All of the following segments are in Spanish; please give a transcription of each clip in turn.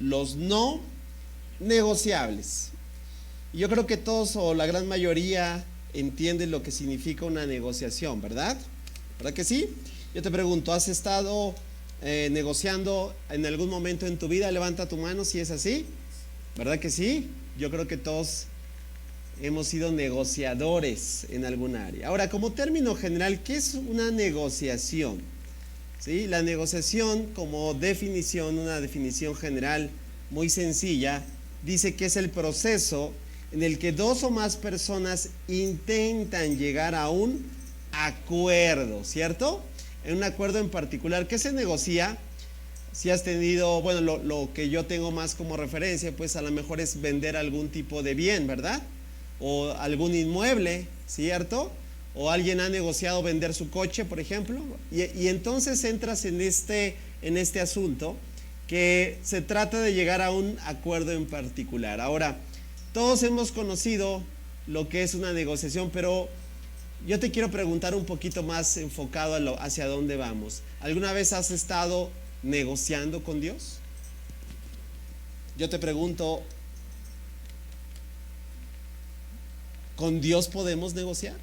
los no negociables. Yo creo que todos o la gran mayoría entienden lo que significa una negociación, ¿verdad? ¿Verdad que sí? Yo te pregunto, ¿has estado negociando en algún momento en tu vida? Levanta tu mano si es así. ¿Verdad que sí? Yo creo que todos hemos sido negociadores en algún área. Ahora, como término general, ¿qué es una negociación? ¿Sí? La negociación, como definición, una definición general muy sencilla, dice que es el proceso en el que dos o más personas intentan llegar a un acuerdo, ¿cierto? En un acuerdo en particular. ¿Qué se negocia? Si has tenido, bueno, lo que yo tengo más como referencia, pues a lo mejor es vender algún tipo de bien, ¿verdad? O algún inmueble, ¿cierto? O alguien ha negociado vender su coche, por ejemplo, y entonces entras en este asunto que se trata de llegar a un acuerdo en particular. Ahora, todos hemos conocido lo que es una negociación, pero yo te quiero preguntar un poquito más enfocado hacia dónde vamos. ¿Alguna vez has estado negociando con Dios? Yo te pregunto, ¿con Dios podemos negociar?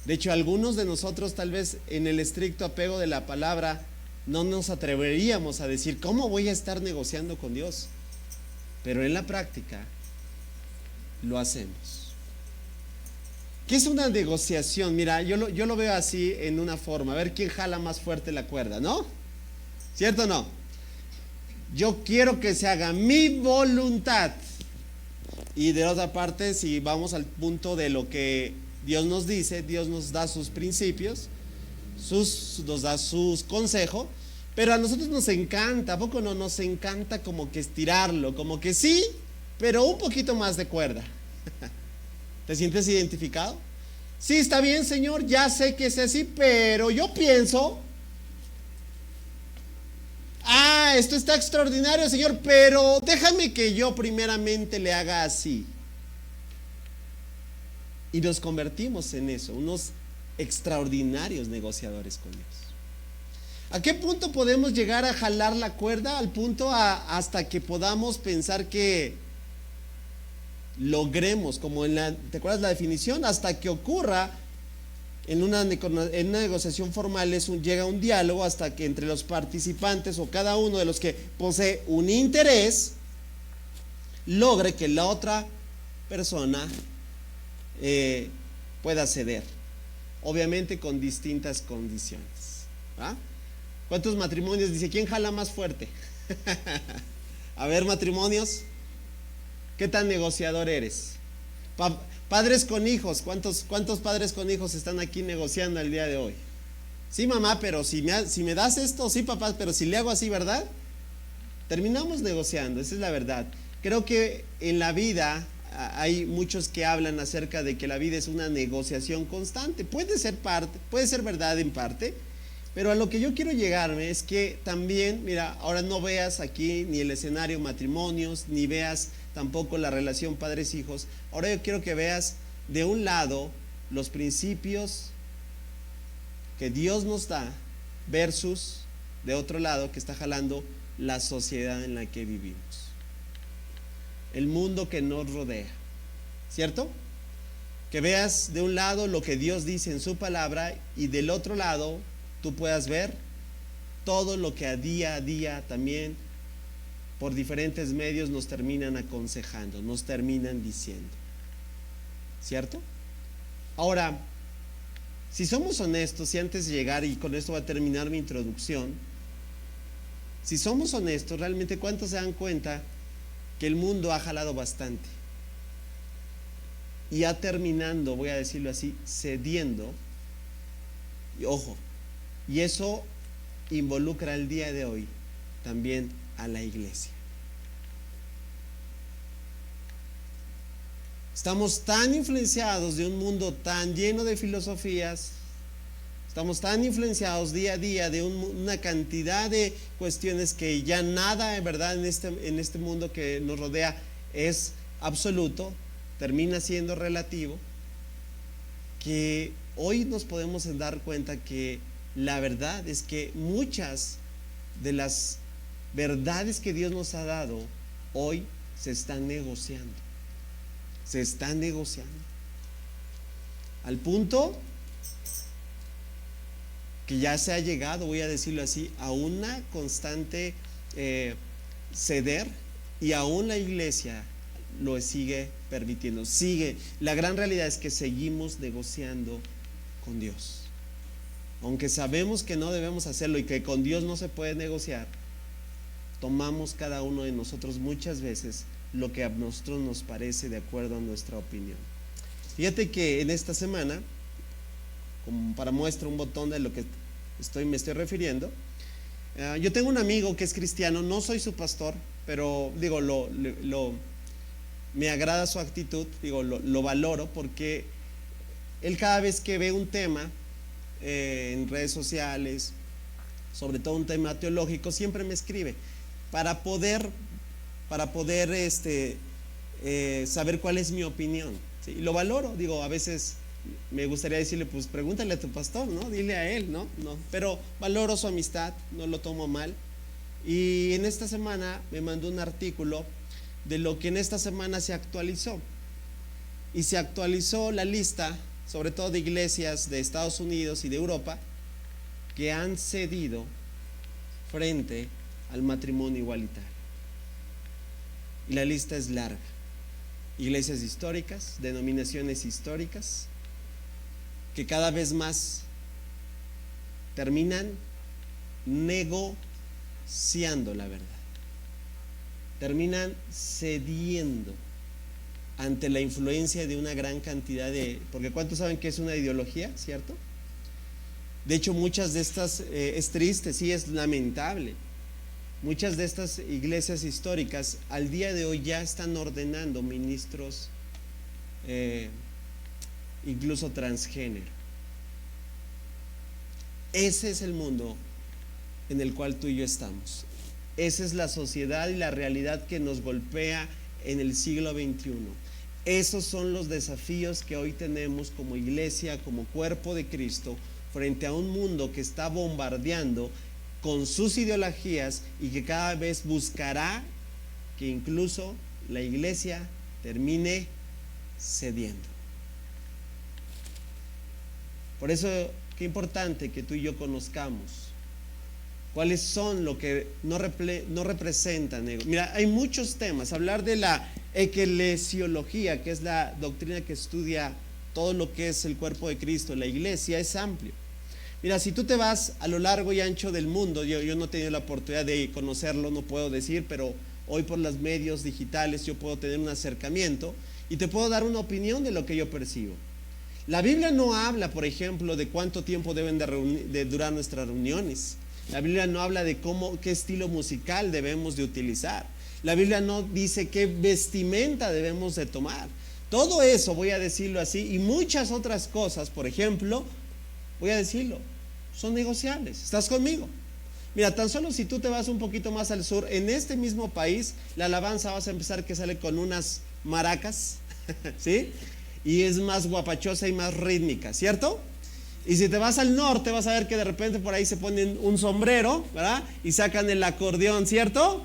De hecho, algunos de nosotros tal vez en el estricto apego de la palabra no nos atreveríamos a decir, ¿cómo voy a estar negociando con Dios? Pero en la práctica lo hacemos. ¿Qué es una negociación? Mira, yo lo veo así en una forma, a ver quién jala más fuerte la cuerda, ¿no? ¿Cierto o no? Yo quiero que se haga mi voluntad. Y de otra parte, si vamos al punto de lo que Dios nos dice, Dios nos da sus principios, nos da sus consejos, pero a nosotros nos encanta, ¿a poco no nos encanta como que estirarlo? Como que sí, pero un poquito más de cuerda. ¿Te sientes identificado? Sí, está bien, Señor, ya sé que es así, pero yo pienso, esto está extraordinario, Señor, pero déjame que yo primeramente le haga así. Y nos convertimos en eso, unos extraordinarios negociadores con Dios. ¿A qué punto podemos llegar a jalar la cuerda? Al punto hasta que podamos pensar que logremos, como ¿te acuerdas la definición? Hasta que ocurra en una negociación formal llega un diálogo hasta que entre los participantes o cada uno de los que posee un interés logre que la otra persona pueda ceder, obviamente con distintas condiciones. ¿Va? ¿Cuántos matrimonios? Dice, ¿quién jala más fuerte? A ver, matrimonios, ¿qué tan negociador eres? Padres con hijos, ¿cuántos padres con hijos están aquí negociando el día de hoy? Sí, mamá, pero si me das esto, sí, papá, pero si le hago así, ¿verdad? Terminamos negociando, esa es la verdad. Creo que en la vida hay muchos que hablan acerca de que la vida es una negociación constante. Puede ser verdad en parte, pero a lo que yo quiero llegarme es que también, mira, ahora no veas aquí ni el escenario matrimonios, ni veas tampoco la relación padres-hijos. Ahora yo quiero que veas de un lado los principios que Dios nos da versus de otro lado que está jalando la sociedad en la que vivimos, el mundo que nos rodea, ¿cierto? Que veas de un lado lo que Dios dice en su palabra y del otro lado tú puedas ver todo lo que a día también por diferentes medios nos terminan aconsejando, nos terminan diciendo, ¿cierto? Ahora, si somos honestos, y antes de llegar, y con esto va a terminar mi introducción, si somos honestos, realmente ¿cuántos se dan cuenta que el mundo ha jalado bastante? Y ha terminando, voy a decirlo así, cediendo, y ojo, y eso involucra el día de hoy también a la iglesia. Estamos tan influenciados de un mundo tan lleno de filosofías, estamos tan influenciados día a día de una cantidad de cuestiones que ya nada, en verdad, en este mundo que nos rodea es absoluto, termina siendo relativo, que hoy nos podemos dar cuenta que la verdad es que muchas de las verdades que Dios nos ha dado, hoy se están negociando. Se están negociando. Al punto que ya se ha llegado, voy a decirlo así, a una constante ceder, y aún la iglesia lo sigue permitiendo. La gran realidad es que seguimos negociando con Dios. Aunque sabemos que no debemos hacerlo y que con Dios no se puede negociar, tomamos cada uno de nosotros muchas veces lo que a nosotros nos parece de acuerdo a nuestra opinión. Fíjate que en esta semana, como para muestra un botón de lo que me estoy refiriendo, yo tengo un amigo que es cristiano, no soy su pastor, pero digo, me agrada su actitud, digo, lo valoro, porque él cada vez que ve un tema en redes sociales, sobre todo un tema teológico, siempre me escribe para poder saber cuál es mi opinión, ¿sí? Y lo valoro. Digo, a veces me gustaría decirle, pues pregúntale a tu pastor, ¿no? Dile a él, ¿no? Pero valoro su amistad, no lo tomo mal. Y en esta semana me mandó un artículo de lo que en esta semana se actualizó. Y se actualizó la lista, sobre todo de iglesias de Estados Unidos y de Europa, que han cedido frente al matrimonio igualitario. Y la lista es larga. Iglesias históricas, denominaciones históricas, que cada vez más terminan negociando la verdad, terminan cediendo ante la influencia de una gran cantidad porque ¿cuántos saben que es una ideología, cierto? De hecho, muchas de estas, es triste, sí, es lamentable, muchas de estas iglesias históricas al día de hoy ya están ordenando ministros incluso transgénero. Ese es el mundo en el cual tú y yo estamos. Esa es la sociedad y la realidad que nos golpea en el siglo XXI. Esos son los desafíos que hoy tenemos como iglesia, como cuerpo de Cristo, frente a un mundo que está bombardeando con sus ideologías y que cada vez buscará que incluso la iglesia termine cediendo. Por eso, qué importante que tú y yo conozcamos cuáles son lo que no representan. Mira, hay muchos temas. Hablar de la eclesiología, que es la doctrina que estudia todo lo que es el cuerpo de Cristo, la iglesia, es amplio. Mira, si tú te vas a lo largo y ancho del mundo, yo no he tenido la oportunidad de conocerlo, no puedo decir, pero hoy por los medios digitales yo puedo tener un acercamiento y te puedo dar una opinión de lo que yo percibo. La Biblia no habla, por ejemplo, de cuánto tiempo deben de durar nuestras reuniones. La Biblia no habla de qué estilo musical debemos de utilizar. La Biblia no dice qué vestimenta debemos de tomar. Todo eso, voy a decirlo así, y muchas otras cosas, por ejemplo, voy a decirlo, son negociables. ¿Estás conmigo? Mira, tan solo si tú te vas un poquito más al sur, en este mismo país, la alabanza vas a empezar que sale con unas maracas, ¿sí? Y es más guapachosa y más rítmica, ¿cierto? Y si te vas al norte, vas a ver que de repente por ahí se ponen un sombrero, ¿verdad? Y sacan el acordeón, ¿cierto?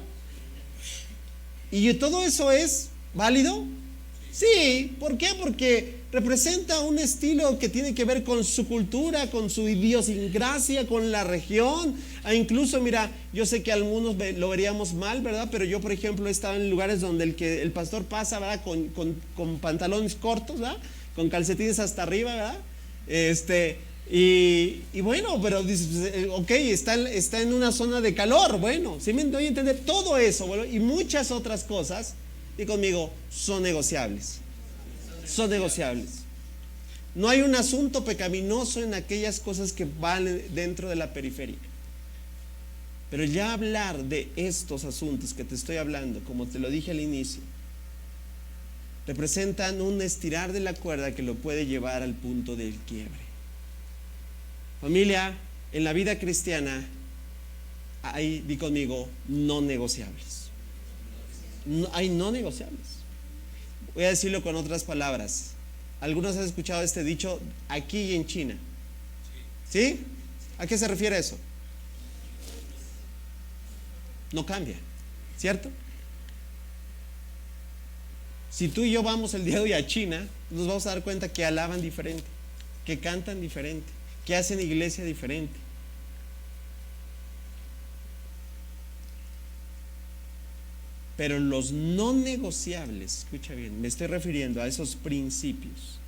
¿Y todo eso es válido? Sí, ¿por qué? Porque representa un estilo que tiene que ver con su cultura, con su idiosincrasia, con la región. Incluso, mira, yo sé que algunos lo veríamos mal, ¿verdad? Pero yo, por ejemplo, he estado en lugares donde el pastor pasa, ¿verdad? Con pantalones cortos, ¿verdad? Con calcetines hasta arriba, ¿verdad? Y bueno, pero dices, ok, está en una zona de calor. Bueno, sí me doy a entender todo eso, bueno, y muchas otras cosas, y conmigo, son negociables. Son negociables. No hay un asunto pecaminoso en aquellas cosas que van dentro de la periférica. Pero ya hablar de estos asuntos que te estoy hablando, como te lo dije al inicio, representan un estirar de la cuerda que lo puede llevar al punto del quiebre. Familia, en la vida cristiana hay, di conmigo, no negociables. Hay no negociables. Voy a decirlo con otras palabras. Algunos han escuchado este dicho aquí y en China. ¿Sí? ¿A qué se refiere eso? no cambia, ¿cierto? Si tú y yo vamos el día de hoy a China, nos vamos a dar cuenta que alaban diferente, que cantan diferente, que hacen iglesia diferente. Pero los no negociables, escucha bien, me estoy refiriendo a esos principios,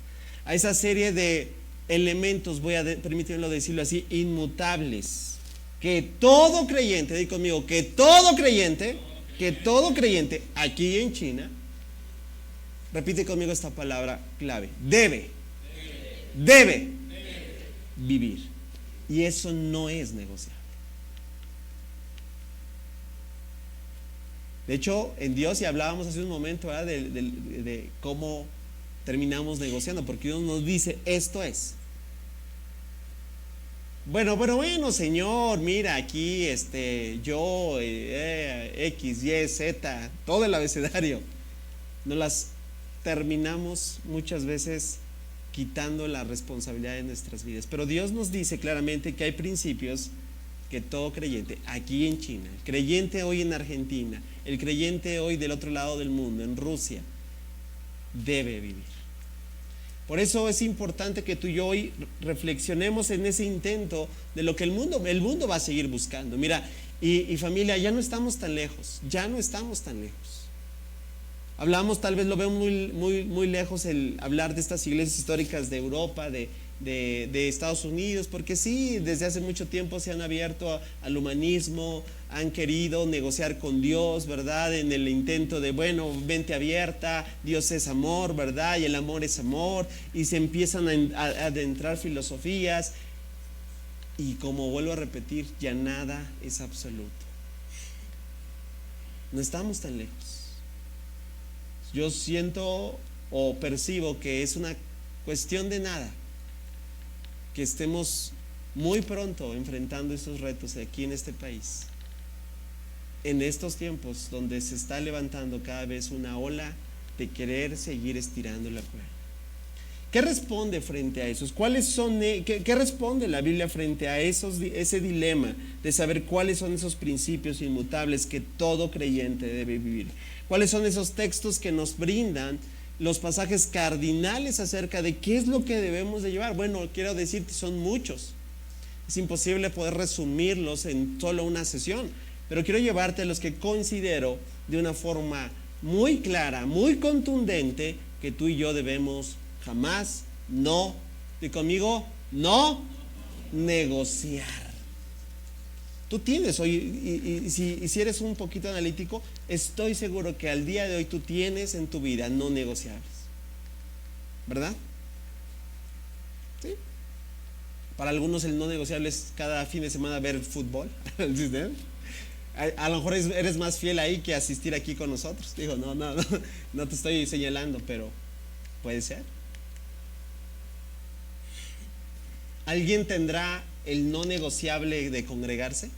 a esa serie de elementos, permítanmelo decirlo así, inmutables, que todo creyente, di conmigo, que todo creyente aquí en China, repite conmigo esta palabra clave, debe vivir. Y eso no es negociable. De hecho, en Dios, y hablábamos hace un momento, ¿verdad?, de cómo terminamos negociando, porque Dios nos dice, esto es. Bueno, Señor, mira aquí, yo, X, Y, Z, todo el abecedario. Nos las terminamos muchas veces quitando la responsabilidad de nuestras vidas. Pero Dios nos dice claramente que hay principios que todo creyente, aquí en China, el creyente hoy en Argentina, el creyente hoy del otro lado del mundo, en Rusia, debe vivir. Por eso es importante que tú y yo hoy reflexionemos en ese intento de lo que el mundo va a seguir buscando. Mira, y familia, ya no estamos tan lejos. Hablamos, tal vez lo veo muy lejos el hablar de estas iglesias históricas de Europa, de Estados Unidos, porque sí, desde hace mucho tiempo se han abierto al humanismo, han querido negociar con Dios, ¿verdad? En el intento de, mente abierta, Dios es amor, ¿verdad? Y el amor es amor, y se empiezan a adentrar filosofías, y como vuelvo a repetir, ya nada es absoluto. No estamos tan lejos. Yo siento o percibo que es una cuestión de nada que estemos muy pronto enfrentando esos retos aquí en este país, en estos tiempos donde se está levantando cada vez una ola de querer seguir estirando la cuerda. ¿Qué responde frente a esos? ¿Qué responde la Biblia frente a ese dilema de saber cuáles son esos principios inmutables que todo creyente debe vivir? ¿Cuáles son esos textos que nos brindan los pasajes cardinales acerca de qué es lo que debemos de llevar? Bueno, quiero decirte, son muchos. Es imposible poder resumirlos en solo una sesión, pero quiero llevarte a los que considero de una forma muy clara, muy contundente, que tú y yo debemos jamás, no negociar. Tú tienes hoy, y si eres un poquito analítico, estoy seguro que al día de hoy tú tienes en tu vida no negociables, ¿verdad? ¿Sí? Para algunos el no negociable es cada fin de semana ver fútbol. A lo mejor eres más fiel ahí que asistir aquí con nosotros. Digo, no te estoy señalando, pero puede ser. ¿Alguien tendrá el no negociable de congregarse?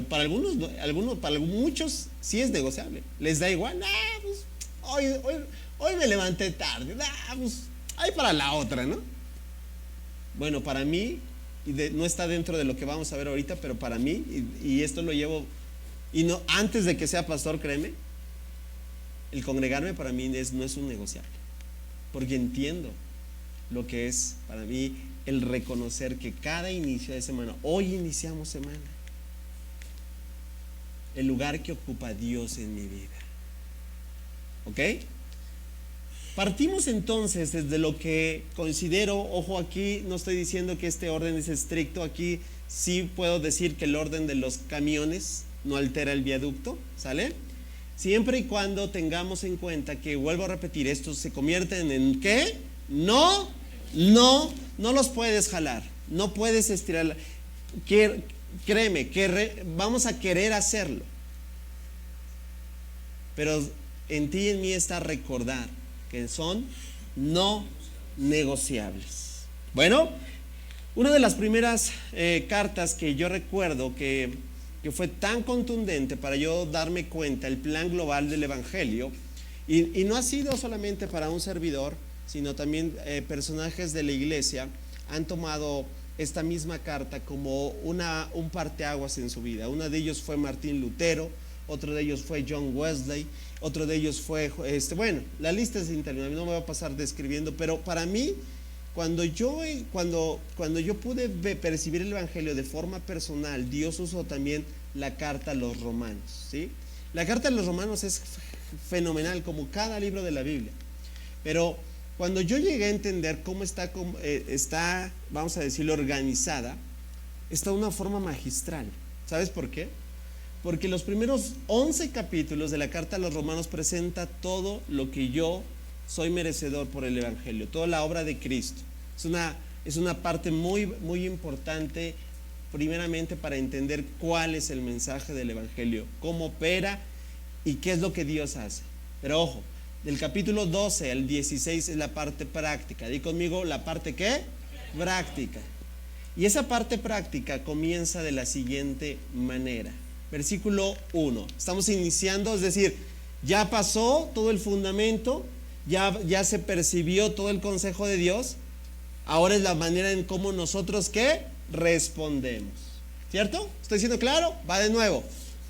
Para muchos sí es negociable. Les da igual, pues, hoy me levanté tarde, pues, ahí para la otra, ¿no? Bueno, para mí, no está dentro de lo que vamos a ver ahorita, pero para mí, y esto lo llevo, y no, antes de que sea pastor, créeme, el congregarme para mí no es un negociable, porque entiendo lo que es para mí el reconocer que cada inicio de semana, hoy iniciamos semana, el lugar que ocupa Dios en mi vida. ¿Ok? Partimos entonces desde lo que considero, ojo, aquí no estoy diciendo que este orden es estricto, aquí sí puedo decir que el orden de los camiones no altera el viaducto, ¿sale? Siempre y cuando tengamos en cuenta que, vuelvo a repetir, estos se convierten en ¿qué? No los puedes jalar, no puedes estirar. Créeme, que vamos a querer hacerlo, pero en ti y en mí está recordar que son no negociables. Bueno, una de las primeras cartas que yo recuerdo que fue tan contundente para yo darme cuenta el plan global del Evangelio, y no ha sido solamente para un servidor, sino también personajes de la iglesia han tomado esta misma carta como un parteaguas en su vida. Uno de ellos fue Martín Lutero, otro de ellos fue John Wesley, otro de ellos fue, bueno, la lista es interminable, no me voy a pasar describiendo, pero para mí, cuando yo pude percibir el Evangelio de forma personal, Dios usó también la carta a los Romanos, ¿sí? La carta a los Romanos es fenomenal, como cada libro de la Biblia, pero cuando yo llegué a entender cómo está, vamos a decirlo, organizada, está de una forma magistral. ¿Sabes por qué? Porque los primeros 11 capítulos de la carta a los Romanos presenta todo lo que yo soy merecedor por el Evangelio, toda la obra de Cristo. Es una parte muy, muy importante, primeramente para entender cuál es el mensaje del Evangelio, cómo opera y qué es lo que Dios hace. Pero ojo, del capítulo 12 al 16 es la parte práctica. Di conmigo, ¿la parte qué? Práctica. Y esa parte práctica comienza de la siguiente manera. Versículo 1. Estamos iniciando, es decir, ya pasó todo el fundamento, ya se percibió todo el consejo de Dios. Ahora es la manera en cómo nosotros ¿qué? Respondemos. ¿Cierto? ¿Estoy siendo claro? Va de nuevo.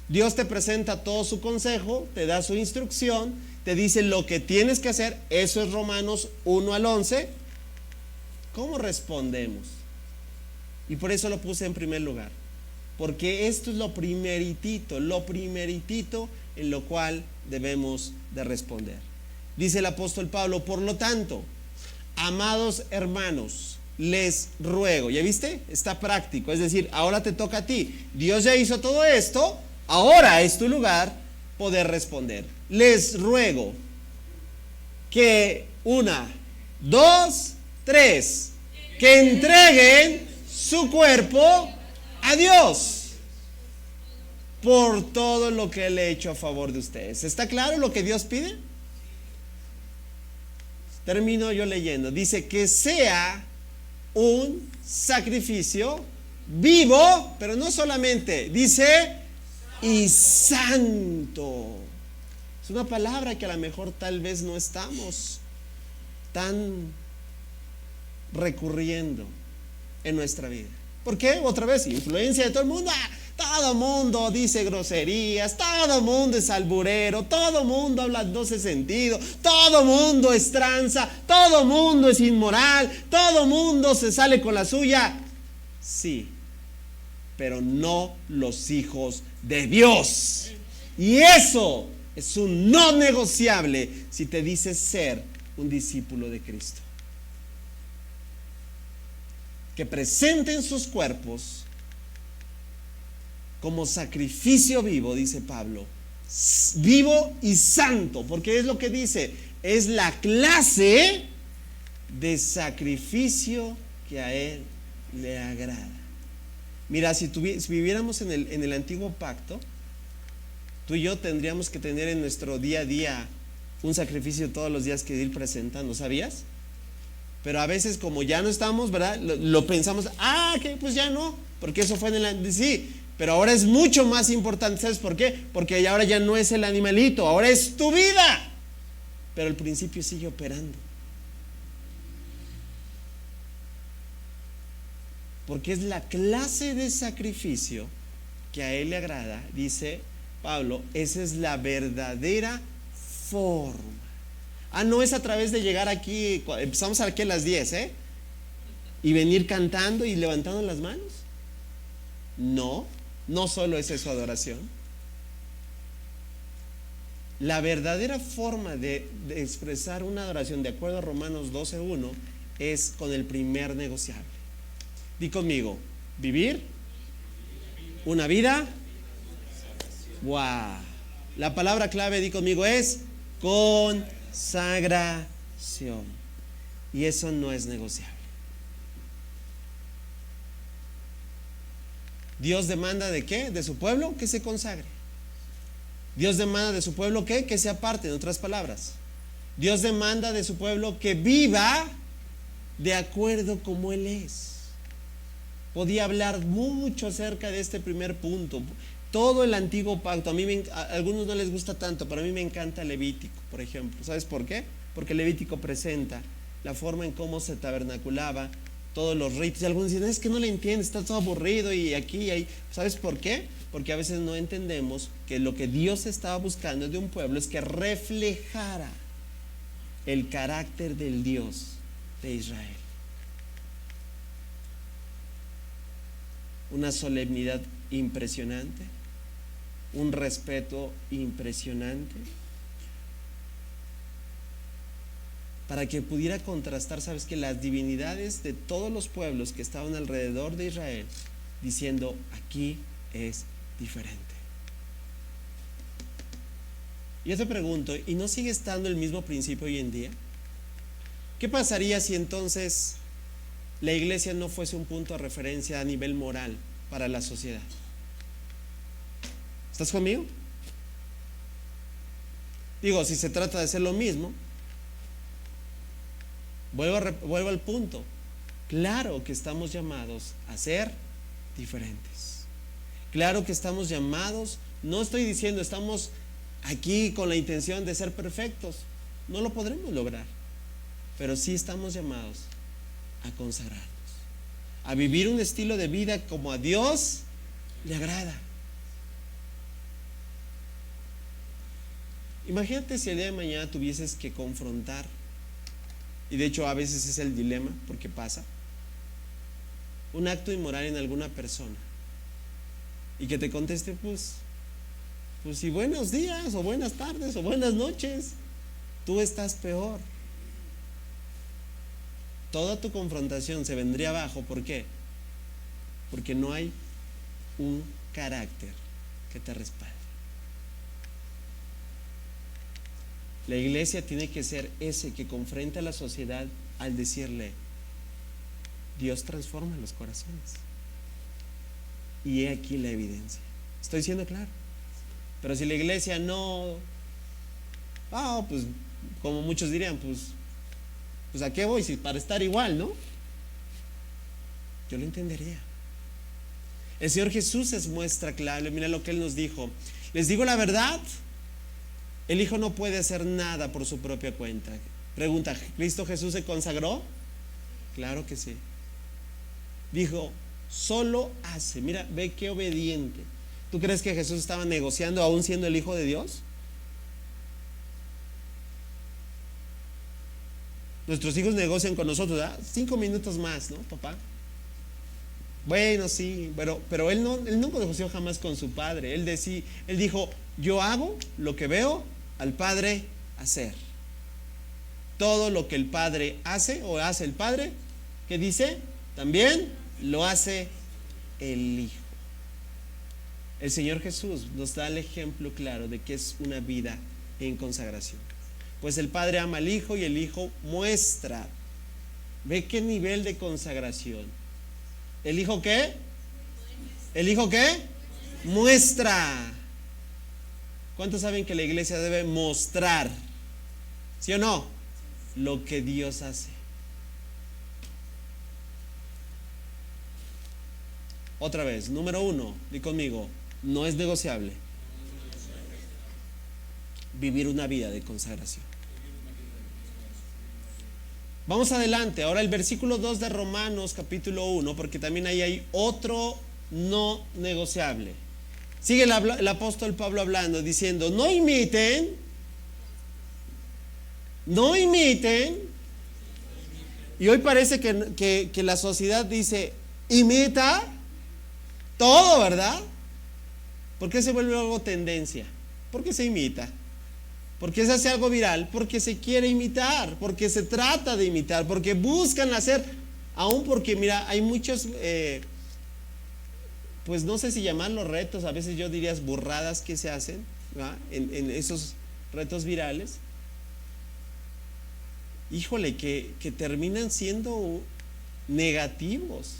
Dios te presenta todo su consejo, te da su instrucción, te dice lo que tienes que hacer. Eso es Romanos 1 al 11. ¿Cómo respondemos? Y por eso lo puse en primer lugar, porque esto es lo primeritito en lo cual debemos de responder. Dice el apóstol Pablo: por lo tanto, amados hermanos, les ruego. ¿Ya viste? Está práctico, es decir, ahora te toca a ti. Dios ya hizo todo esto, ahora es tu lugar poder responder. Les ruego que 1, 2, 3, que entreguen su cuerpo a Dios por todo lo que Él ha hecho a favor de ustedes. ¿Está claro lo que Dios pide? Termino yo leyendo. Dice que sea un sacrificio vivo, pero no solamente, dice, y santo. Es una palabra que a lo mejor tal vez no estamos tan recurriendo en nuestra vida. ¿Por qué? Otra vez, influencia de todo el mundo. Todo el mundo dice groserías, todo el mundo es alburero, todo el mundo habla en 12 sentidos, todo el mundo es tranza, todo el mundo es inmoral, todo el mundo se sale con la suya. Sí, pero no los hijos de Dios. Y eso es un no negociable si te dices ser un discípulo de Cristo. Que presenten sus cuerpos como sacrificio vivo, dice Pablo, vivo y santo, porque es lo que dice, es la clase de sacrificio que a Él le agrada. Mira, si viviéramos en el antiguo pacto, tú y yo tendríamos que tener en nuestro día a día un sacrificio todos los días que ir presentando, ¿sabías? Pero a veces como ya no estamos, ¿verdad? Lo pensamos, que pues ya no, porque eso fue sí, pero ahora es mucho más importante. ¿Sabes por qué? Porque ahora ya no es el animalito, ahora es tu vida. Pero el principio sigue operando. Porque es la clase de sacrificio que a Él le agrada, dice Pablo, esa es la verdadera forma. No es a través de llegar aquí, empezamos aquí a las 10, y venir cantando y levantando las manos. No solo es eso adoración. La verdadera forma de expresar una adoración de acuerdo a Romanos 12:1 es con el primer negociable. Di conmigo, vivir una vida. ¡Wow! La palabra clave, di conmigo, es consagración. Y eso no es negociable. Dios demanda ¿de qué? De su pueblo que se consagre. Dios demanda de su pueblo ¿qué? Que se aparte, en otras palabras. Dios demanda de su pueblo que viva de acuerdo como Él es. Podía hablar mucho acerca de este primer punto. Todo el antiguo pacto, a algunos no les gusta tanto, pero a mí me encanta Levítico, por ejemplo. ¿Sabes por qué? Porque Levítico presenta la forma en cómo se tabernaculaba todos los ritos. Y algunos dicen, es que no le entiendes, está todo aburrido y aquí y ahí. ¿Sabes por qué? Porque a veces no entendemos que lo que Dios estaba buscando de un pueblo es que reflejara el carácter del Dios de Israel. Una solemnidad impresionante, un respeto impresionante, para que pudiera contrastar, sabes, que las divinidades de todos los pueblos que estaban alrededor de Israel, diciendo, aquí es diferente. Yo te pregunto, ¿y no sigue estando el mismo principio hoy en día? ¿Qué pasaría si entonces la iglesia no fuese un punto de referencia a nivel moral para la sociedad? ¿Estás conmigo? Digo, si se trata de hacer lo mismo, vuelvo al punto. Claro que estamos llamados a ser diferentes. Claro que estamos llamados, no estoy diciendo estamos aquí con la intención de ser perfectos, no lo podremos lograr, pero sí estamos llamados a consagrarnos, a vivir un estilo de vida como a Dios le agrada. Imagínate si el día de mañana tuvieses que confrontar, y de hecho a veces es el dilema porque pasa, un acto inmoral en alguna persona y que te conteste pues y buenos días o buenas tardes o buenas noches, tú estás peor. Toda tu confrontación se vendría abajo. ¿Por qué? Porque no hay un carácter que te respalde. La iglesia tiene que ser ese que confronta a la sociedad al decirle, Dios transforma los corazones. Y he aquí la evidencia. ¿Estoy siendo claro? Pero si la iglesia no, pues como muchos dirían, pues ¿a qué voy? Si para estar igual, ¿no? Yo lo entendería. El Señor Jesús es muestra clave. Mira lo que Él nos dijo. Les digo la verdad, el Hijo no puede hacer nada por su propia cuenta. Pregunta, ¿Cristo Jesús se consagró? Claro que sí. Dijo, solo hace. Mira, ve qué obediente. ¿Tú crees que Jesús estaba negociando aún siendo el Hijo de Dios? Nuestros hijos negocian con nosotros, ¿verdad? 5 minutos más, ¿no, papá? Bueno, sí, pero él no negoció jamás con su padre. Él dijo, yo hago lo que veo al Padre hacer. Todo lo que el Padre hace o hace el Padre, ¿qué dice? También lo hace el Hijo. El Señor Jesús nos da el ejemplo claro de que es una vida en consagración. Pues el Padre ama al Hijo y el Hijo muestra. ¿Ve qué nivel de consagración? ¿El Hijo qué? ¿El Hijo qué? Muestra. ¿Cuántos saben que la iglesia debe mostrar? ¿Sí o no? Lo que Dios hace. Otra vez, número 1, di conmigo, no es negociable vivir una vida de consagración. Vamos adelante, ahora el versículo 2 de Romanos capítulo 1, porque también ahí hay otro no negociable. Sigue el apóstol Pablo hablando, diciendo, no imiten, y hoy parece que la sociedad dice, imita todo, ¿verdad? ¿Por qué se vuelve algo tendencia? Porque se imita. ¿Por qué se hace algo viral? Porque se quiere imitar, porque se trata de imitar, porque buscan hacer, aún porque mira, hay muchos, pues no sé si llamarlos retos, a veces yo diría burradas que se hacen, ¿verdad? En esos retos virales. Híjole, que terminan siendo negativos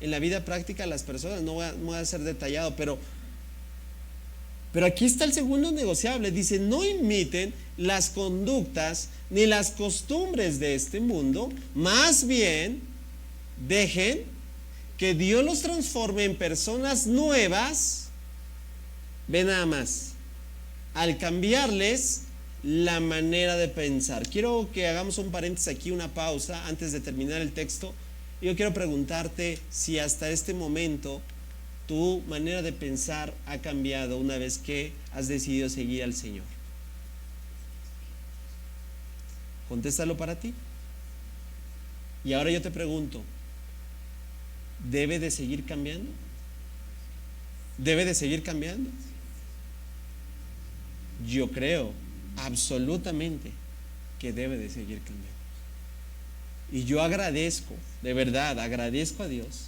en la vida práctica de las personas. No voy a ser detallado, pero aquí está el segundo negociable. Dice, no imiten las conductas ni las costumbres de este mundo, más bien dejen que Dios los transforme en personas nuevas. Ve nada más, al cambiarles la manera de pensar. Quiero que hagamos un paréntesis aquí, una pausa antes de terminar el texto. Yo quiero preguntarte si hasta este momento tu manera de pensar ha cambiado una vez que has decidido seguir al Señor. Contéstalo para ti. Y ahora yo te pregunto, ¿debe de seguir cambiando? ¿Debe de seguir cambiando? Yo creo absolutamente que debe de seguir cambiando. Y yo agradezco, de verdad, agradezco a Dios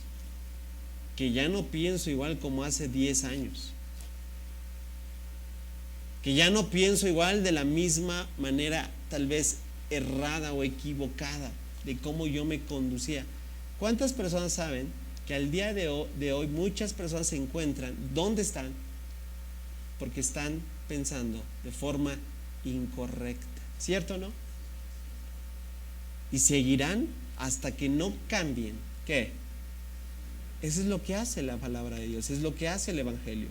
que ya no pienso igual como hace 10 años. Que ya no pienso igual de la misma manera, tal vez errada o equivocada, de cómo yo me conducía. ¿Cuántas personas saben que al día de hoy muchas personas se encuentran ¿dónde están? Porque están pensando de forma incorrecta, ¿cierto o no? Y seguirán hasta que no cambien. ¿Qué? Eso es lo que hace la palabra de Dios, es lo que hace el Evangelio.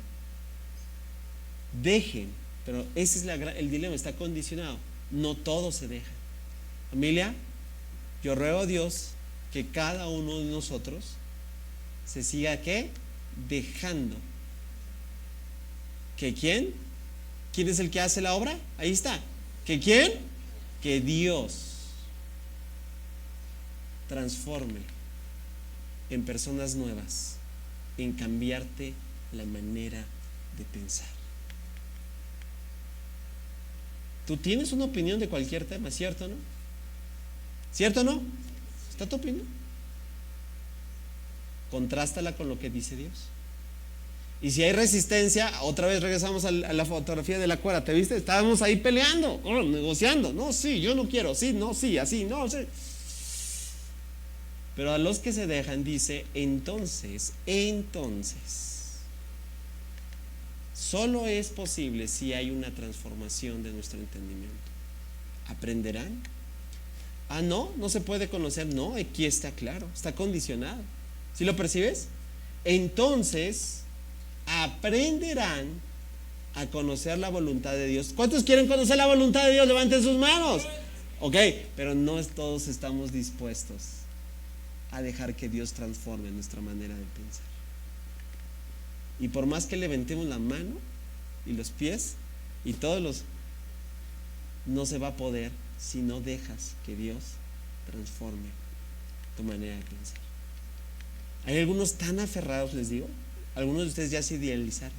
Dejen, pero ese es el dilema, está condicionado. No todo se deja. Familia, yo ruego a Dios que cada uno de nosotros se siga ¿qué? Dejando. ¿Que quién? ¿Quién es el que hace la obra? Ahí está. ¿Que quién? Que Dios transforme en personas nuevas, en cambiarte la manera de pensar. Tú tienes una opinión de cualquier tema, ¿cierto o no? ¿Cierto o no? ¿Está tu opinión? Contrástala con lo que dice Dios. Y si hay resistencia, otra vez regresamos a la fotografía de la cuerda. ¿Te viste? Estábamos ahí peleando, negociando. No, sí, yo no quiero. Sí, no, sí, así, no, sí. Pero a los que se dejan dice, entonces, solo es posible si hay una transformación de nuestro entendimiento. ¿Aprenderán? Ah, no se puede conocer. No, aquí está claro, está condicionado. ¿Sí lo percibes? Entonces, aprenderán a conocer la voluntad de Dios. ¿Cuántos quieren conocer la voluntad de Dios? Levanten sus manos. Ok, pero no todos estamos dispuestos a dejar que Dios transforme nuestra manera de pensar. Y por más que levantemos la mano y los pies y no se va a poder si no dejas que Dios transforme tu manera de pensar. Hay algunos tan aferrados, les digo. Algunos de ustedes ya se idealizaron.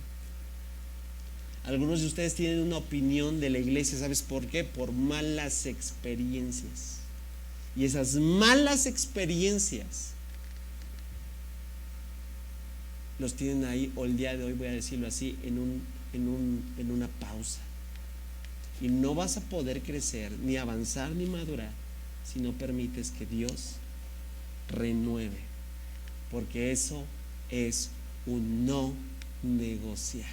Algunos de ustedes tienen una opinión de la iglesia. ¿Sabes por qué? Por malas experiencias. Y esas malas experiencias los tienen ahí, o el día de hoy, voy a decirlo así, en una pausa. Y no vas a poder crecer, ni avanzar, ni madurar si no permites que Dios renueve. Porque eso es un no negociable.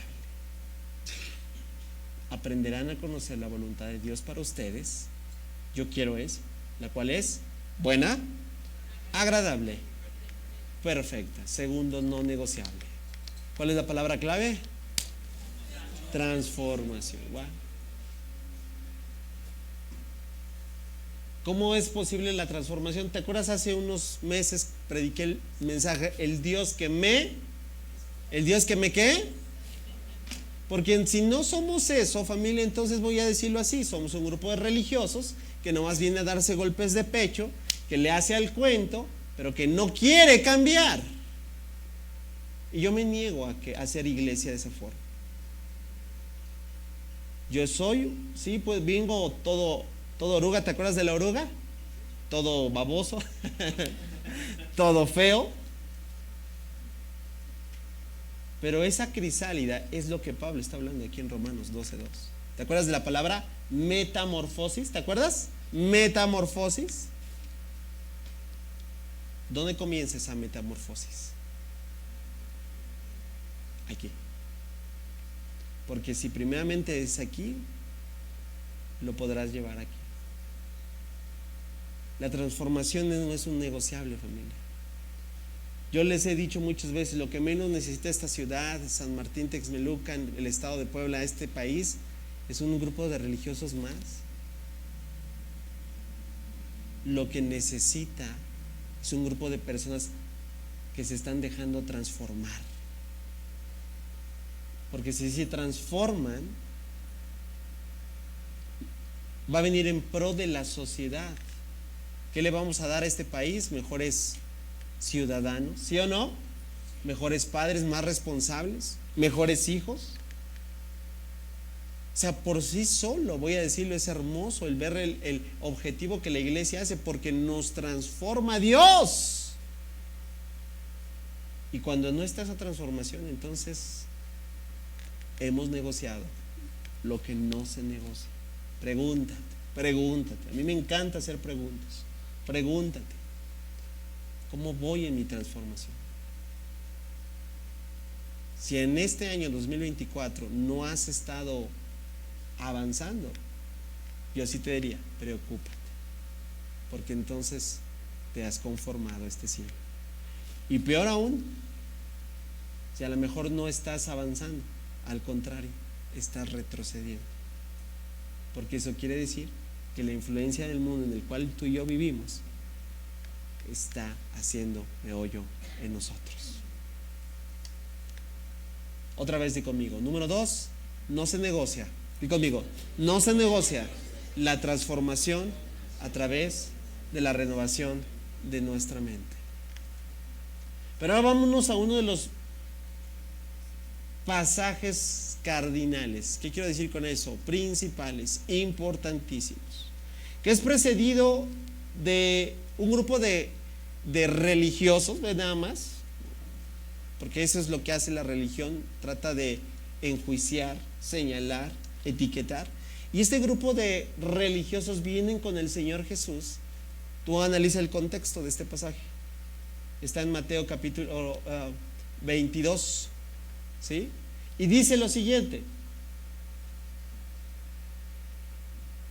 Aprenderán a conocer la voluntad de Dios para ustedes. Yo quiero eso, la cual es buena, agradable, perfecta. Segundo, no negociable. ¿Cuál es la palabra clave? Transformación. Wow. ¿Cómo es posible la transformación? ¿Te acuerdas? Hace unos meses prediqué el mensaje, el Dios que me ¿qué? Porque si no somos eso, familia, entonces voy a decirlo así, somos un grupo de religiosos que nomás viene a darse golpes de pecho, que le hace al cuento, pero que no quiere cambiar. Y yo me niego a hacer iglesia de esa forma. Yo soy, sí, pues vengo todo oruga. ¿Te acuerdas de la oruga? Todo baboso, todo feo. Pero esa crisálida es lo que Pablo está hablando aquí en Romanos 12:2. ¿Te acuerdas de la palabra metamorfosis? ¿Te acuerdas? Metamorfosis. ¿Dónde comienza esa metamorfosis? Aquí. Porque si primeramente es aquí, lo podrás llevar aquí. La transformación no es un negociable, familia. Yo les he dicho muchas veces, lo que menos necesita esta ciudad, San Martín Texmelucan, el estado de Puebla, este país, es un grupo de religiosos más. Lo que necesita Es un grupo de personas que se están dejando transformar. Porque si se transforman, va a venir en pro de la sociedad. ¿Qué le vamos a dar a este país? Mejores ciudadanos, ¿sí o no? Mejores padres, más responsables, mejores hijos. O sea, por sí solo, voy a decirlo, es hermoso el ver el objetivo que la iglesia hace, porque nos transforma Dios. Y cuando no está esa transformación, entonces hemos negociado lo que no se negocia. Pregúntate. A mí me encanta hacer preguntas. Pregúntate, ¿cómo voy en mi transformación? Si en este año 2024 no has estado avanzando, yo sí te diría, preocúpate, porque entonces te has conformado a este siglo. Y peor aún, si a lo mejor no estás avanzando, al contrario, estás retrocediendo, porque eso quiere decir que la influencia del mundo en el cual tú y yo vivimos está haciendo meollo en nosotros. Otra vez di conmigo. Número 2, no se negocia. Di conmigo, no se negocia la transformación a través de la renovación de nuestra mente. Pero ahora vámonos a uno de los pasajes cardinales. ¿Qué quiero decir con eso? Principales, importantísimos. Que es precedido de un grupo de religiosos, ¿ves? Nada más, porque eso es lo que hace la religión, trata de enjuiciar, señalar, etiquetar. Y este grupo de religiosos vienen con el Señor Jesús. Tú analiza el contexto de este pasaje. Está en Mateo capítulo 22, ¿sí? Y dice lo siguiente: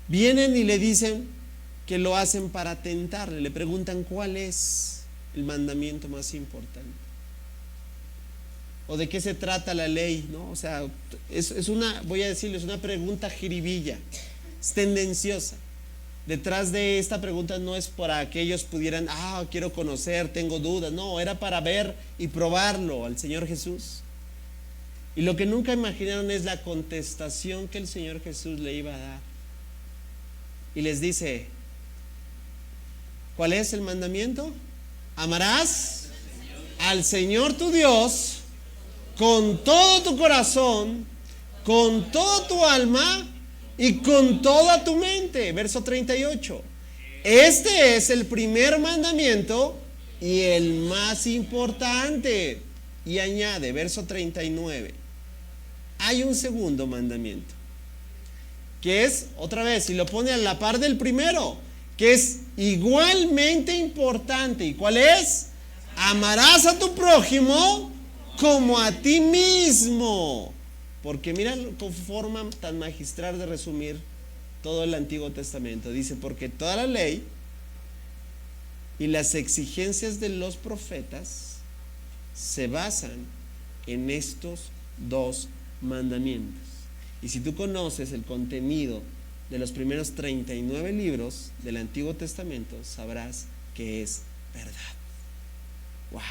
vienen y le dicen que lo hacen para tentarle. Le preguntan cuál es el mandamiento más importante, o de qué se trata la ley, ¿no? O sea, es una, voy a decirles, una pregunta jiribilla, es tendenciosa. Detrás de esta pregunta no es para que ellos pudieran, quiero conocer, tengo dudas. No, era para ver y probarlo al Señor Jesús. Y lo que nunca imaginaron es la contestación que el Señor Jesús le iba a dar. Y les dice, ¿cuál es el mandamiento? Amarás al Señor tu Dios con todo tu corazón, con toda tu alma y con toda tu mente. Verso 38. Este es el primer mandamiento y el más importante. Y añade, verso 39, hay un segundo mandamiento, que es, otra vez, y lo pone a la par del primero, que es igualmente importante. ¿Y cuál es? Amarás a tu prójimo como a ti mismo. Porque mira con forma tan magistral de resumir todo el Antiguo Testamento. Dice, porque toda la ley y las exigencias de los profetas se basan en estos dos mandamientos. Y si tú conoces el contenido de los primeros 39 libros del Antiguo Testamento, sabrás que es verdad. ¡Wow!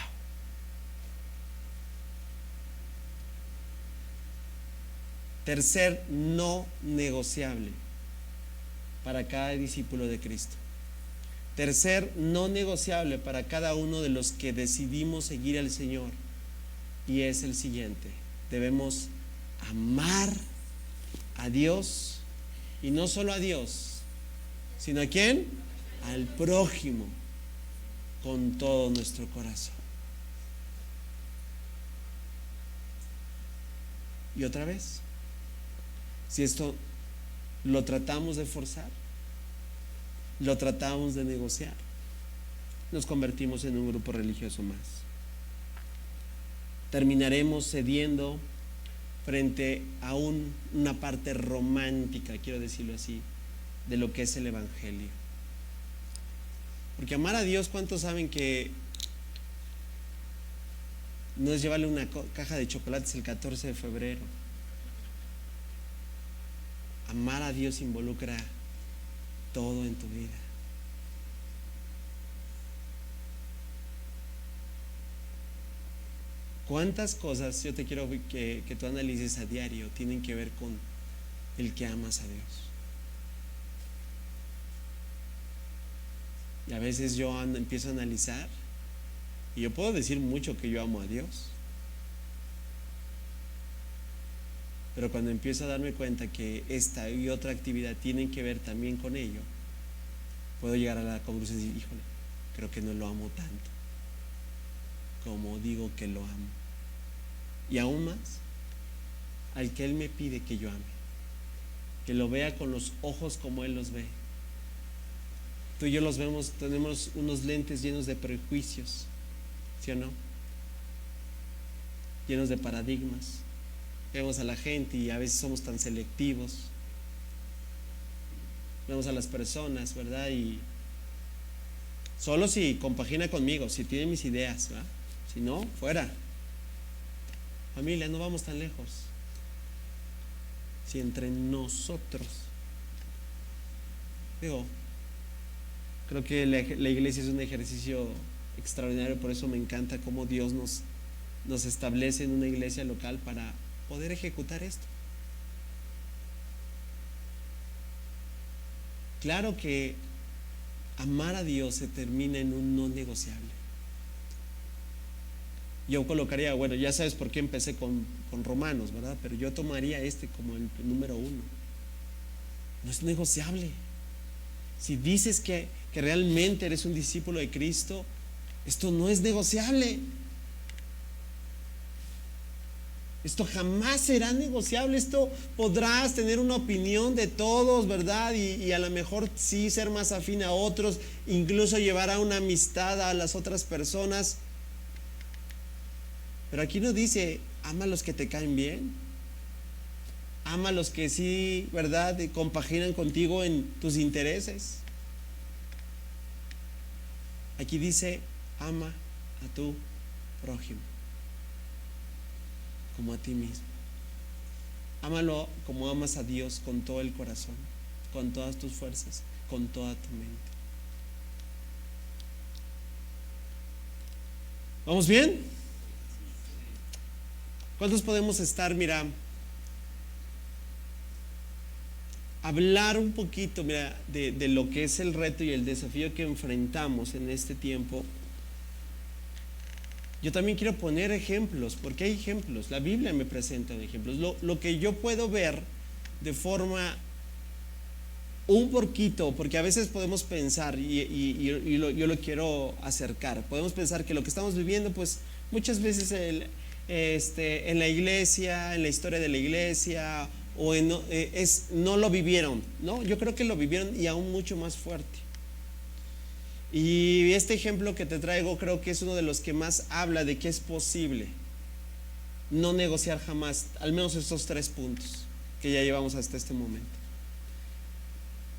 Tercer no negociable para cada discípulo de Cristo. Tercer no negociable para cada uno de los que decidimos seguir al Señor. Y es el siguiente: debemos amar a Dios, y no solo a Dios, sino ¿a quién? Al prójimo, con todo nuestro corazón. Y otra vez, si esto lo tratamos de forzar, lo tratamos de negociar, nos convertimos en un grupo religioso más. Terminaremos cediendo frente a una parte romántica, quiero decirlo así, de lo que es el Evangelio. Porque amar a Dios, ¿cuántos saben que no es llevarle una caja de chocolates el 14 de febrero? Amar a Dios involucra todo en tu vida. ¿Cuántas cosas yo te quiero que tú analices a diario tienen que ver con el que amas a Dios? Y a veces yo empiezo a analizar y yo puedo decir mucho que yo amo a Dios, pero cuando empiezo a darme cuenta que esta y otra actividad tienen que ver también con ello, puedo llegar a la conclusión y decir, híjole, creo que no lo amo tanto como digo que lo amo. Y aún más, al que Él me pide que yo ame, que lo vea con los ojos como Él los ve. Tú y yo los vemos, tenemos unos lentes llenos de prejuicios, ¿sí o no? Llenos de paradigmas. Vemos a la gente y a veces somos tan selectivos. Vemos a las personas, ¿verdad? Y solo si compagina conmigo, si tiene mis ideas, ¿verdad? Si no, fuera. Familia, no vamos tan lejos. Si entre nosotros, creo que la iglesia es un ejercicio extraordinario, por eso me encanta cómo Dios nos establece en una iglesia local para poder ejecutar esto. Claro que amar a Dios se termina en un no negociable. Yo colocaría, bueno, ya sabes por qué empecé con Romanos, ¿verdad? Pero yo tomaría como el número 1. No es negociable. Si dices que realmente eres un discípulo de Cristo, esto no es negociable. Esto jamás será negociable. Esto podrás tener una opinión de todos, ¿verdad? Y a lo mejor sí ser más afín a otros, incluso llevar a una amistad a las otras personas. Pero aquí no dice, ama a los que te caen bien. Ama a los que sí, ¿verdad?, compaginan contigo en tus intereses. Aquí dice, ama a tu prójimo como a ti mismo. Ámalo como amas a Dios, con todo el corazón, con todas tus fuerzas, con toda tu mente. ¿Vamos bien? ¿Cuántos podemos estar, hablar un poquito, de lo que es el reto y el desafío que enfrentamos en este tiempo? Yo también quiero poner ejemplos, porque hay ejemplos. La Biblia me presenta ejemplos. Lo que yo puedo ver de forma un poquito, porque a veces podemos pensar, yo lo quiero acercar, podemos pensar que lo que estamos viviendo, pues muchas veces en la iglesia, en la historia de la iglesia, no lo vivieron, ¿no? Yo creo que lo vivieron y aún mucho más fuerte. Y este ejemplo que te traigo creo que es uno de los que más habla de que es posible no negociar jamás, al menos estos 3 puntos que ya llevamos hasta este momento.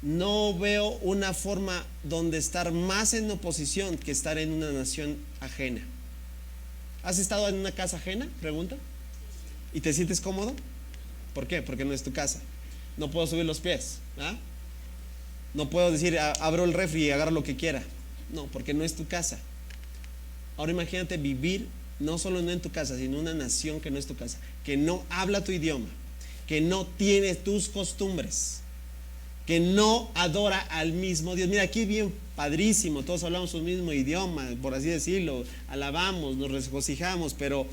No veo una forma donde estar más en oposición que estar en una nación ajena. ¿Has estado en una casa ajena? Pregunta. ¿Y te sientes cómodo? ¿Por qué? Porque no es tu casa. No puedo subir los pies, ¿ah? No puedo decir, abro el refri y agarro lo que quiera. No, porque no es tu casa. Ahora imagínate vivir no solo en tu casa, sino en una nación que no es tu casa, que no habla tu idioma, que no tiene tus costumbres, que no adora al mismo Dios. Mira, aquí bien padrísimo, todos hablamos un mismo idioma, por así decirlo, alabamos, nos regocijamos, pero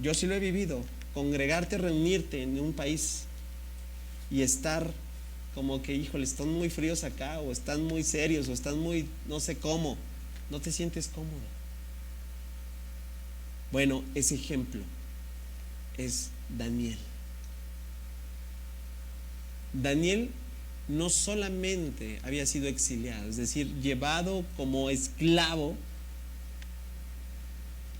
yo sí lo he vivido. Congregarte, reunirte en un país y estar como que, híjole, están muy fríos acá, o están muy serios, o están muy, no sé cómo, no te sientes cómodo. Bueno, ese ejemplo es Daniel. Daniel no solamente había sido exiliado, es decir, llevado como esclavo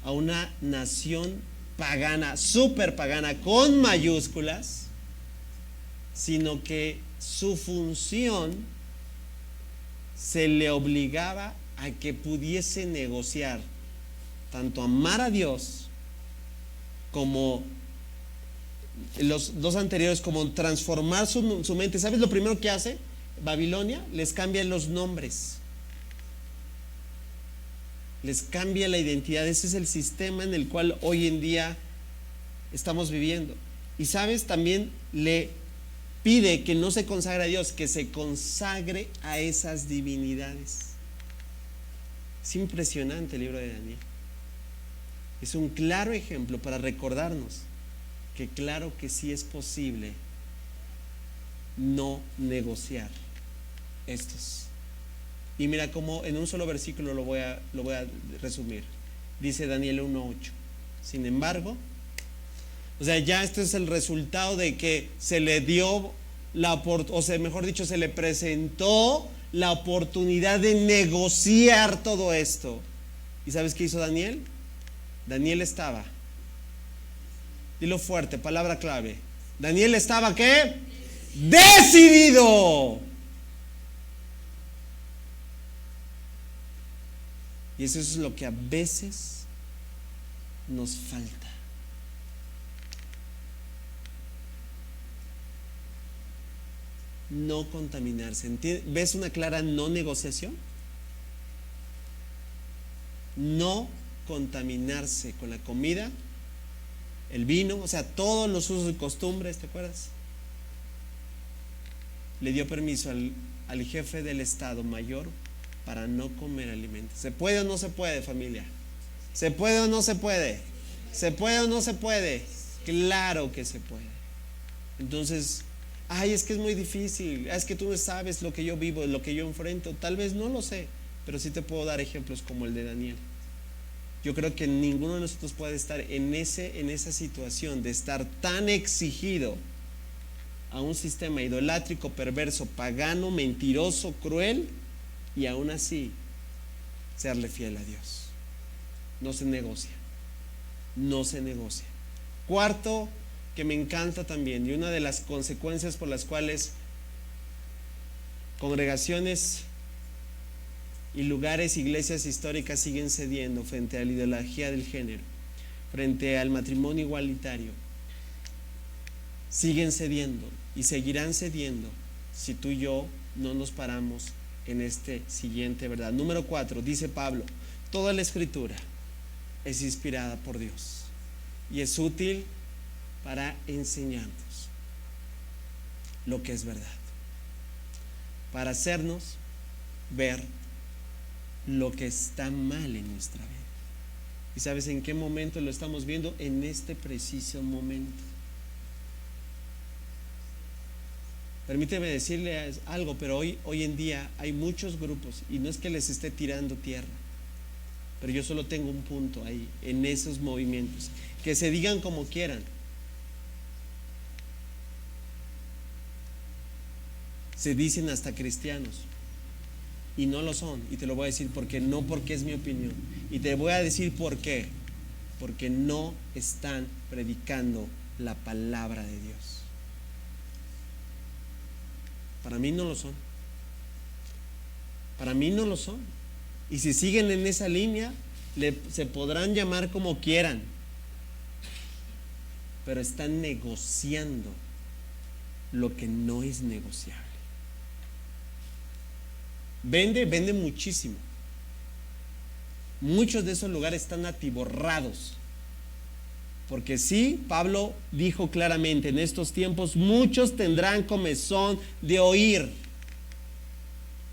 a una nación pagana, súper pagana, con mayúsculas, sino que su función se le obligaba a que pudiese negociar tanto amar a Dios como los 2 anteriores, como transformar su mente. ¿Sabes lo primero que hace Babilonia? Les cambia los nombres. les cambia la identidad. Ese es el sistema en el cual hoy en día estamos viviendo. Y sabes, también le pide que no se consagre a Dios, que se consagre a esas divinidades. Es impresionante el libro de Daniel. Es un claro ejemplo para recordarnos que claro que sí es posible no negociar estos. Y mira cómo en un solo versículo lo voy a resumir. Dice Daniel 1:8. Sin embargo, o sea, ya este es el resultado de que se le dio mejor dicho, se le presentó la oportunidad de negociar todo esto. ¿Y sabes qué hizo Daniel? Daniel estaba, dilo fuerte, palabra clave. Daniel estaba, ¿qué? Decidido. Y eso es lo que a veces nos falta. No contaminarse. ¿Ves una clara no negociación? No contaminarse con la comida, el vino, o sea, todos los usos y costumbres, ¿te acuerdas? Le dio permiso al jefe del Estado Mayor para no comer alimentos. ¿Se puede o no se puede, familia? ¿Se puede o no se puede? ¿Se puede o no se puede? Claro que se puede. Entonces, es que es muy difícil, es que tú no sabes lo que yo vivo, lo que yo enfrento. Tal vez no lo sé, pero sí te puedo dar ejemplos como el de Daniel. Yo creo que ninguno de nosotros puede estar en esa situación de estar tan exigido a un sistema idolátrico, perverso, pagano, mentiroso, cruel, y aún así serle fiel a Dios. No se negocia. No se negocia. Cuarto, que me encanta también, y una de las consecuencias por las cuales congregaciones y lugares, iglesias históricas siguen cediendo frente a la ideología del género, frente al matrimonio igualitario, siguen cediendo y seguirán cediendo si tú y yo no nos paramos en este siguiente verdad. Número 4, dice Pablo: toda la escritura es inspirada por Dios y es útil para enseñarnos lo que es verdad, para hacernos ver lo que está mal en nuestra vida. ¿Y sabes en qué momento lo estamos viendo? En este preciso momento. Permíteme decirle algo, pero hoy en día hay muchos grupos, y no es que les esté tirando tierra, pero yo solo tengo un punto ahí, en esos movimientos, que se digan como quieran. Se dicen hasta cristianos y no lo son, y te lo voy a decir porque es mi opinión, y te voy a decir por qué. Porque no están predicando la palabra de Dios. Para mí no lo son. Para mí no lo son. Y si siguen en esa línea, se podrán llamar como quieran, pero están negociando lo que no es negociable. Vende muchísimo. Muchos de esos lugares están atiborrados. Porque sí, Pablo dijo claramente: en estos tiempos muchos tendrán comezón de oír.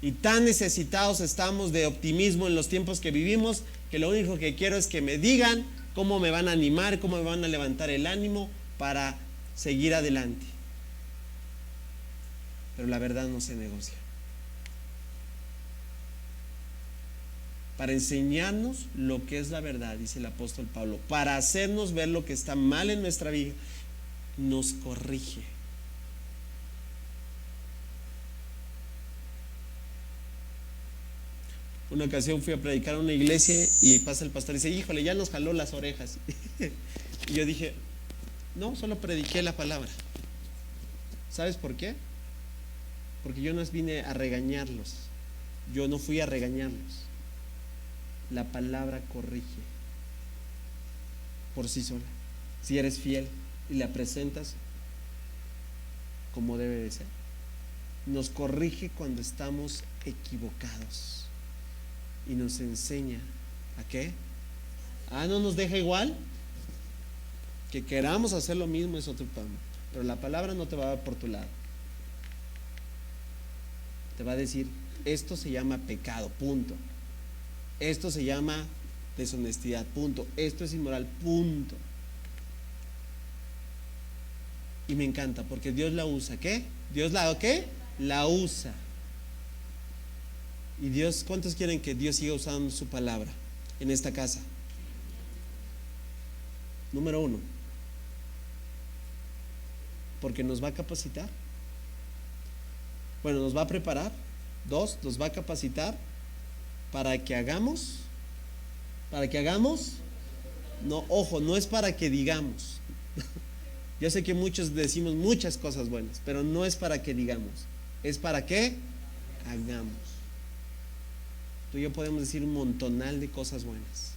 Y tan necesitados estamos de optimismo en los tiempos que vivimos, que lo único que quiero es que me digan cómo me van a animar, cómo me van a levantar el ánimo para seguir adelante. Pero la verdad no se negocia. Para enseñarnos lo que es la verdad, dice el apóstol Pablo, para hacernos ver lo que está mal en nuestra vida, nos corrige. Una ocasión fui a predicar a una iglesia y pasa el pastor y dice: híjole, ya nos jaló las orejas. Y yo dije: no, solo prediqué la palabra. ¿Sabes por qué? Porque yo no vine a regañarlos. Yo no fui a regañarlos. La palabra corrige por sí sola. Si eres fiel y la presentas como debe de ser, nos corrige cuando estamos equivocados y nos enseña ¿A qué? ¿No nos deja igual? Que queramos hacer lo mismo es otro tema. Pero la palabra no te va a dar por tu lado. Te va a decir, esto se llama pecado, punto. Esto se llama deshonestidad, punto. Esto es inmoral, punto. Y me encanta porque Dios la usa. ¿Qué? Dios la ¿qué? La usa. Y Dios, ¿cuántos quieren que Dios siga usando su palabra en esta casa? Número 1, porque nos va a capacitar. Bueno, nos va a preparar. 2, nos va a capacitar para que hagamos. ¿Para que hagamos? No, ojo, no es para que digamos. Yo sé que muchos decimos muchas cosas buenas, pero no es para que digamos. Es para que hagamos. Tú y yo podemos decir un montonal de cosas buenas,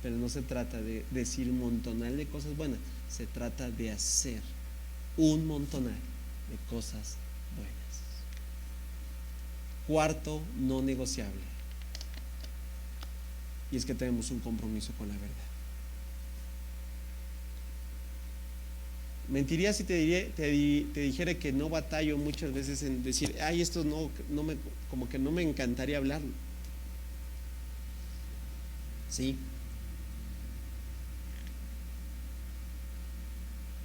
pero no se trata de decir un montonal de cosas buenas, se trata de hacer un montonal de cosas buenas. 4, no negociable. Y es que tenemos un compromiso con la verdad. Mentiría si te dijera que no batallo muchas veces en decir, esto no me, como que no me encantaría hablarlo. Sí.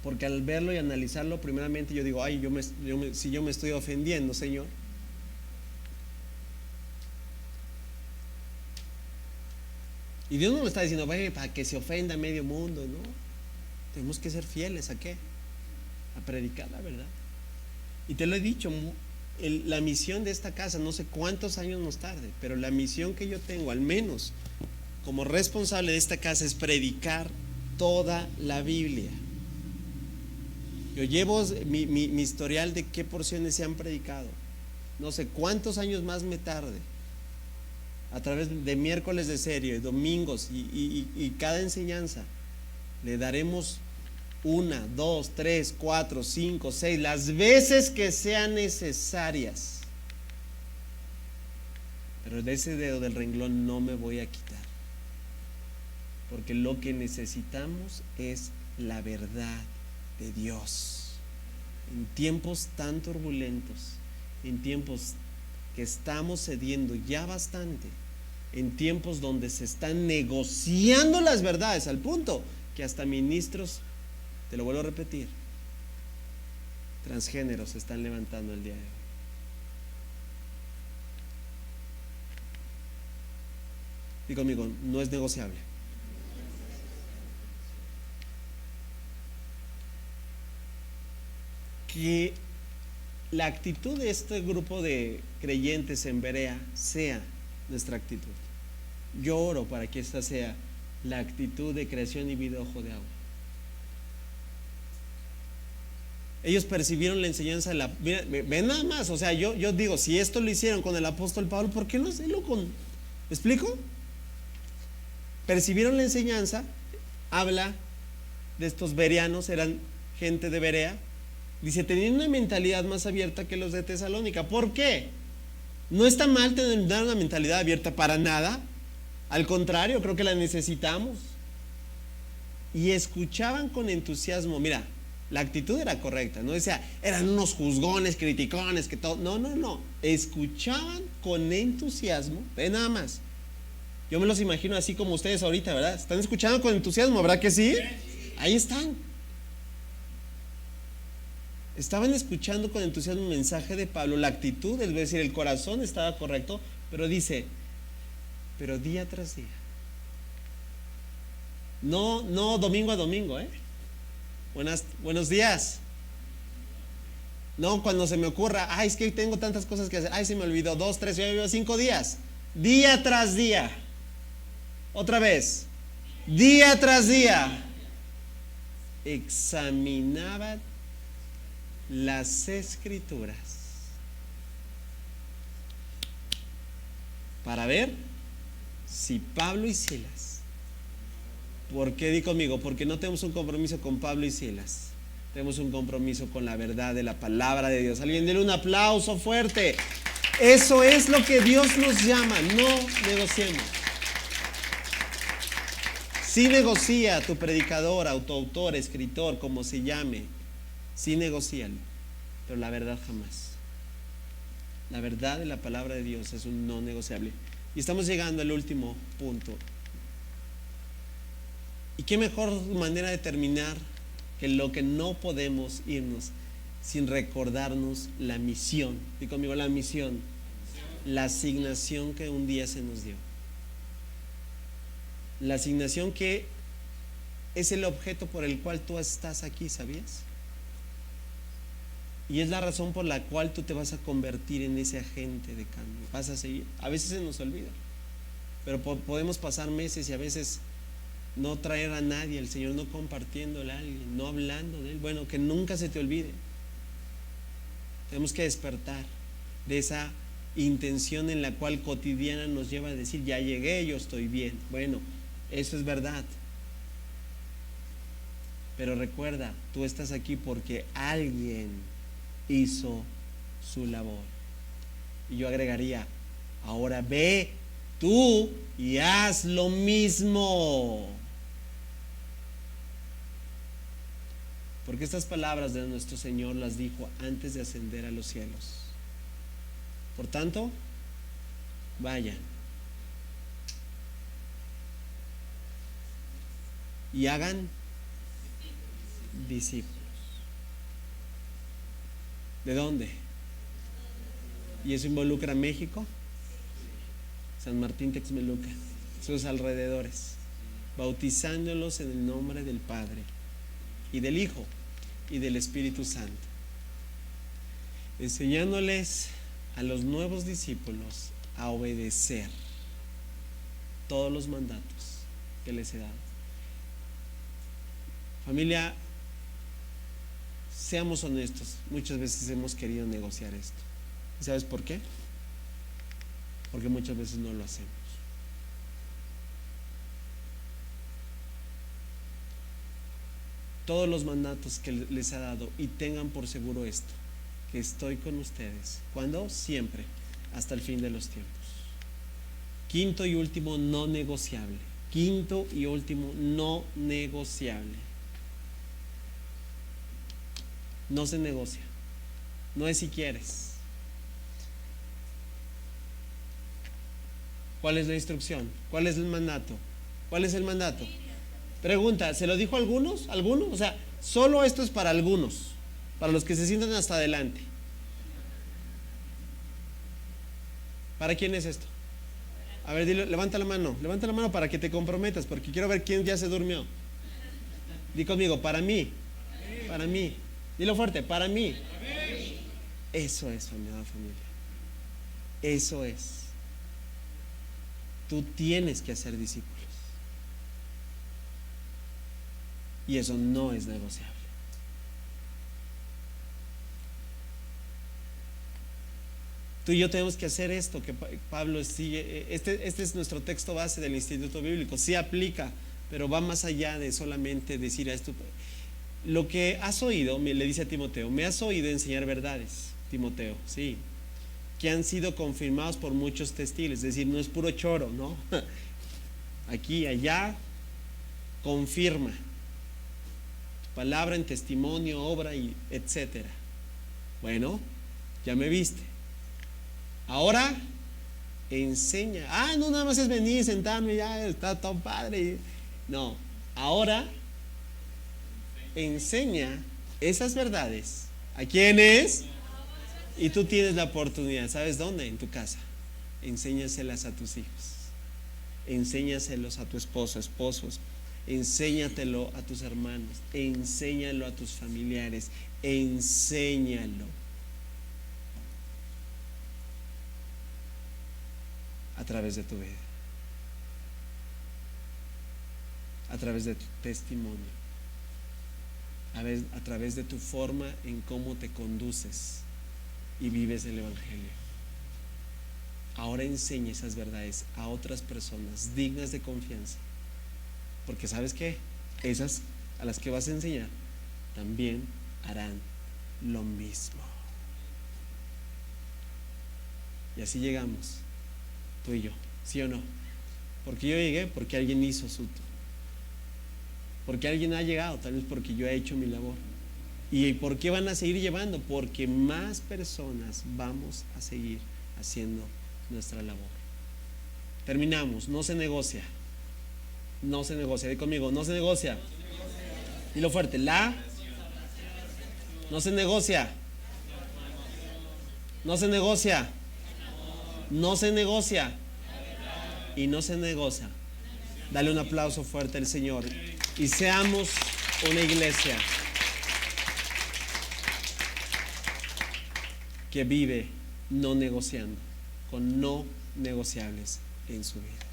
Porque al verlo y analizarlo, primeramente yo digo, si yo me estoy ofendiendo, Señor. Y Dios no lo está diciendo, para que se ofenda medio mundo, ¿no? Tenemos que ser fieles, ¿a qué? A predicar la verdad. Y te lo he dicho, la misión de esta casa, no sé cuántos años nos tarde, pero la misión que yo tengo, al menos como responsable de esta casa, es predicar toda la Biblia. Yo llevo mi historial de qué porciones se han predicado. No sé cuántos años más me tarde, a través de miércoles de serie, y domingos y cada enseñanza le daremos 1, 2, 3, 4, 5, 6, las veces que sean necesarias. Pero de ese dedo del renglón no me voy a quitar, porque lo que necesitamos es la verdad de Dios. En tiempos tan turbulentos, en tiempos que estamos cediendo ya bastante, en tiempos donde se están negociando las verdades, al punto que hasta ministros, te lo vuelvo a repetir, transgéneros se están levantando el día de hoy. Y conmigo, no es negociable. Que la actitud de este grupo de creyentes en Berea sea nuestra actitud. Yo oro para que esta sea la actitud de Creación y Vida Ojo de Agua. Ellos percibieron la enseñanza de la... Ven nada más, o sea, yo digo, si esto lo hicieron con el apóstol Pablo, ¿por qué no hacerlo con... ¿Me explico? Percibieron la enseñanza, habla de estos bereanos, eran gente de Berea. Dice, tenían una mentalidad más abierta que los de Tesalónica. ¿Por qué? No está mal tener una mentalidad abierta para nada. Al contrario, creo que la necesitamos. Y escuchaban con entusiasmo. Mira, la actitud era correcta. No decía, eran unos juzgones, criticones, que todo. No. Escuchaban con entusiasmo. Ve nada más. Yo me los imagino así como ustedes ahorita, ¿verdad? Están escuchando con entusiasmo, ¿verdad que sí? Ahí están. Estaban escuchando con entusiasmo el mensaje de Pablo, la actitud, es decir, el corazón estaba correcto, pero dice, pero día tras día. No domingo a domingo, buenos días. No cuando se me ocurra, es que tengo tantas cosas que hacer, se me olvidó, 2, 3, 5 días. Día tras día. Otra vez. Día tras día. Examinaban las Escrituras para ver si Pablo y Silas, ¿por qué di conmigo? Porque no tenemos un compromiso con Pablo y Silas, tenemos un compromiso con la verdad de la palabra de Dios. Alguien denle un aplauso fuerte. Eso es lo que Dios nos llama, no negociemos. Sí negocia tu predicador, autoautor, escritor, como se llame. Sí negocialo, pero la verdad jamás. La verdad de la palabra de Dios es un no negociable. Y estamos llegando al último punto. ¿Y qué mejor manera de terminar que lo que no podemos irnos sin recordarnos la misión? Di conmigo, la misión, la asignación que un día se nos dio. La asignación que es el objeto por el cual tú estás aquí, ¿sabías? Y es la razón por la cual tú te vas a convertir en ese agente de cambio. Vas a seguir. A veces se nos olvida, pero podemos pasar meses y a veces no traer a nadie al Señor, no compartiéndole a alguien, no hablando de Él. Bueno, que nunca se te olvide. Tenemos que despertar de esa intención en la cual cotidiana nos lleva a decir: ya llegué, yo estoy bien. Bueno, eso es verdad. Pero recuerda, tú estás aquí porque alguien hizo su labor. Y yo agregaría: ahora ve tú y haz lo mismo. Porque estas palabras de nuestro Señor las dijo antes de ascender a los cielos. Por tanto, vayan y hagan discípulos. ¿De dónde? ¿Y eso involucra México? San Martín Texmelucan, sus alrededores, bautizándolos en el nombre del Padre y del Hijo y del Espíritu Santo, enseñándoles a los nuevos discípulos a obedecer todos los mandatos que les he dado. Familia, seamos honestos, muchas veces hemos querido negociar esto. ¿Y sabes por qué? Porque muchas veces no lo hacemos. Todos los mandatos que les ha dado, y tengan por seguro esto, que estoy con ustedes. ¿Cuándo? Siempre, hasta el fin de los tiempos. Quinto y último, no negociable. Quinto y último, no negociable. No se negocia. No es si quieres. ¿Cuál es la instrucción? ¿Cuál es el mandato? ¿Cuál es el mandato? Pregunta, ¿se lo dijo a algunos? ¿Algunos? O sea, solo esto es para algunos, para los que se sientan hasta adelante. ¿Para quién es esto? A ver, dile, levanta la mano para que te comprometas, porque quiero ver quién ya se durmió. Di conmigo, para mí. Para mí. Dilo fuerte, para mí. Eso es, amada familia. Eso es. Tú tienes que hacer discípulos. Y eso no es negociable. Tú y yo tenemos que hacer esto que Pablo sigue. Este es nuestro texto base del Instituto Bíblico. Sí aplica, pero va más allá de solamente decir a esto. Lo que has oído, le dice a Timoteo, me has oído enseñar verdades, Timoteo, sí, que han sido confirmados por muchos testigos. Es decir, no es puro choro, ¿no? Aquí, allá, confirma. Palabra en testimonio, obra y etcétera. Bueno, ya me viste. Ahora enseña. No nada más es venir, sentarme, ya está todo padre. No, ahora enseña esas verdades. ¿A quiénes? Y tú tienes la oportunidad. ¿Sabes dónde? En tu casa. Enséñaselas a tus hijos. Enséñaselos a tu esposos. Enséñatelo a tus hermanos, enséñalo a tus familiares, enséñalo a través de tu vida, a través de tu testimonio, a través de tu forma en cómo te conduces y vives el Evangelio. Ahora enseña esas verdades a otras personas dignas de confianza. Porque ¿sabes qué? Esas a las que vas a enseñar también harán lo mismo. Y así llegamos, tú y yo, ¿sí o no? Porque yo llegué, porque alguien hizo Porque alguien ha llegado, tal vez porque yo he hecho mi labor. ¿Y por qué van a seguir llevando? Porque más personas vamos a seguir haciendo nuestra labor. Terminamos, no se negocia. No se negocia, di conmigo, no se negocia. Dilo fuerte, no se negocia. No se negocia. No se negocia. Y no se negocia. Dale un aplauso fuerte al Señor. Y seamos una iglesia que vive no negociando, con no negociables en su vida.